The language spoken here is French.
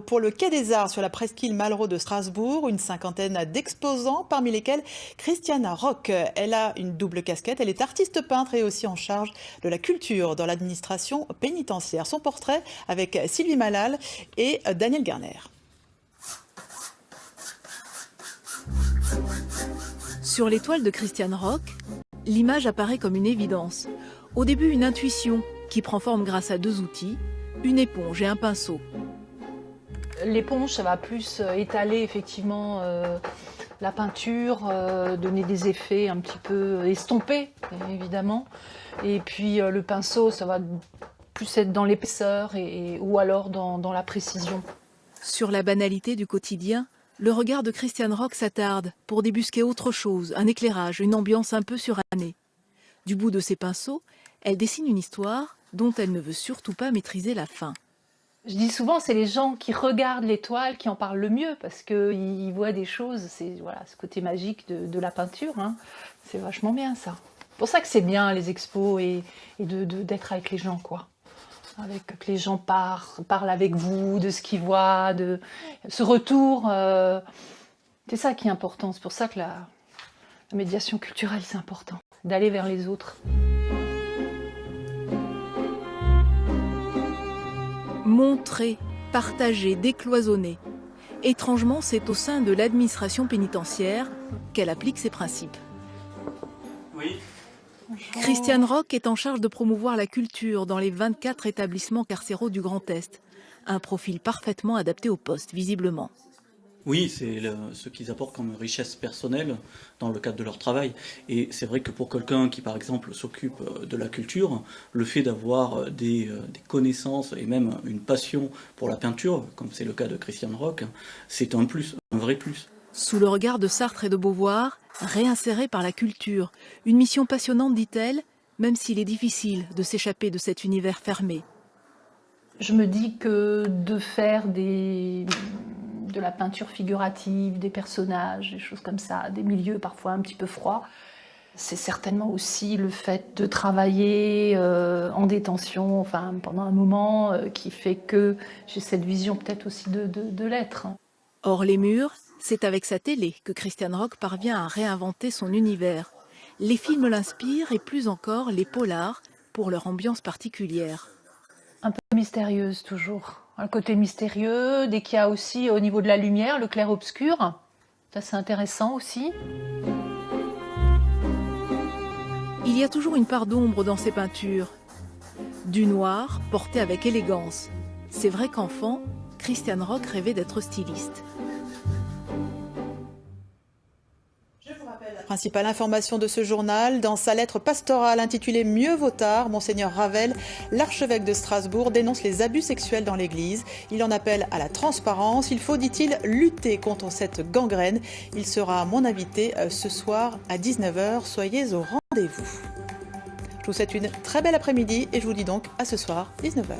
Pour le Quai des Arts sur la presqu'île Malraux de Strasbourg, une cinquantaine d'exposants, parmi lesquels Christiana Rock. Elle a une double casquette, elle est artiste peintre et aussi en charge de la culture dans l'administration pénitentiaire. Son portrait avec Sylvie Malal et Daniel Garner. Sur les toiles de Christiane Rock, l'image apparaît comme une évidence. Au début, une intuition qui prend forme grâce à deux outils, une éponge et un pinceau. L'éponge, ça va plus étaler effectivement la peinture, donner des effets un petit peu estompés, évidemment. Et puis le pinceau, ça va plus être dans l'épaisseur ou alors dans la précision. Sur la banalité du quotidien, le regard de Christiane Rock s'attarde pour débusquer autre chose, un éclairage, une ambiance un peu surannée. Du bout de ses pinceaux, elle dessine une histoire dont elle ne veut surtout pas maîtriser la fin. Je dis souvent, c'est les gens qui regardent l'étoile qui en parlent le mieux, parce qu'ils voient des choses, c'est voilà, ce côté magique de la peinture, hein. C'est vachement bien ça. C'est pour ça que c'est bien les expos et d'être avec les gens, quoi. Que les gens parlent avec vous, de ce qu'ils voient, de ce retour. C'est ça qui est important, c'est pour ça que la médiation culturelle, c'est important, d'aller vers les autres. Montrer, partager, décloisonner. Étrangement, c'est au sein de l'administration pénitentiaire qu'elle applique ces principes. Oui. Christiane Rock est en charge de promouvoir la culture dans les 24 établissements carcéraux du Grand Est. Un profil parfaitement adapté au poste, visiblement. Oui, c'est ce qu'ils apportent comme richesse personnelle dans le cadre de leur travail. Et c'est vrai que pour quelqu'un qui, par exemple, s'occupe de la culture, le fait d'avoir des connaissances et même une passion pour la peinture, comme c'est le cas de Christiane Rock, c'est un plus, un vrai plus. Sous le regard de Sartre et de Beauvoir, réinsérée par la culture, une mission passionnante, dit-elle, même s'il est difficile de s'échapper de cet univers fermé. Je me dis que de faire de la peinture figurative, des personnages, des choses comme ça, des milieux parfois un petit peu froids, c'est certainement aussi le fait de travailler en détention, enfin pendant un moment, qui fait que j'ai cette vision peut-être aussi de l'être. Hors les murs, c'est avec sa télé que Christiane Rock parvient à réinventer son univers. Les films l'inspirent et plus encore les polars pour leur ambiance particulière. Un peu mystérieuse toujours. Un côté mystérieux, dès qu'il y a aussi au niveau de la lumière, le clair-obscur. Ça c'est intéressant aussi. Il y a toujours une part d'ombre dans ses peintures. Du noir porté avec élégance. C'est vrai qu'enfant, Christiane Rock rêvait d'être styliste. Principale information de ce journal, dans sa lettre pastorale intitulée « Mieux vaut tard », Monseigneur Ravel, l'archevêque de Strasbourg, dénonce les abus sexuels dans l'Église. Il en appelle à la transparence. Il faut, dit-il, lutter contre cette gangrène. Il sera mon invité ce soir à 19h. Soyez au rendez-vous. Je vous souhaite une très belle après-midi et je vous dis donc à ce soir, 19h.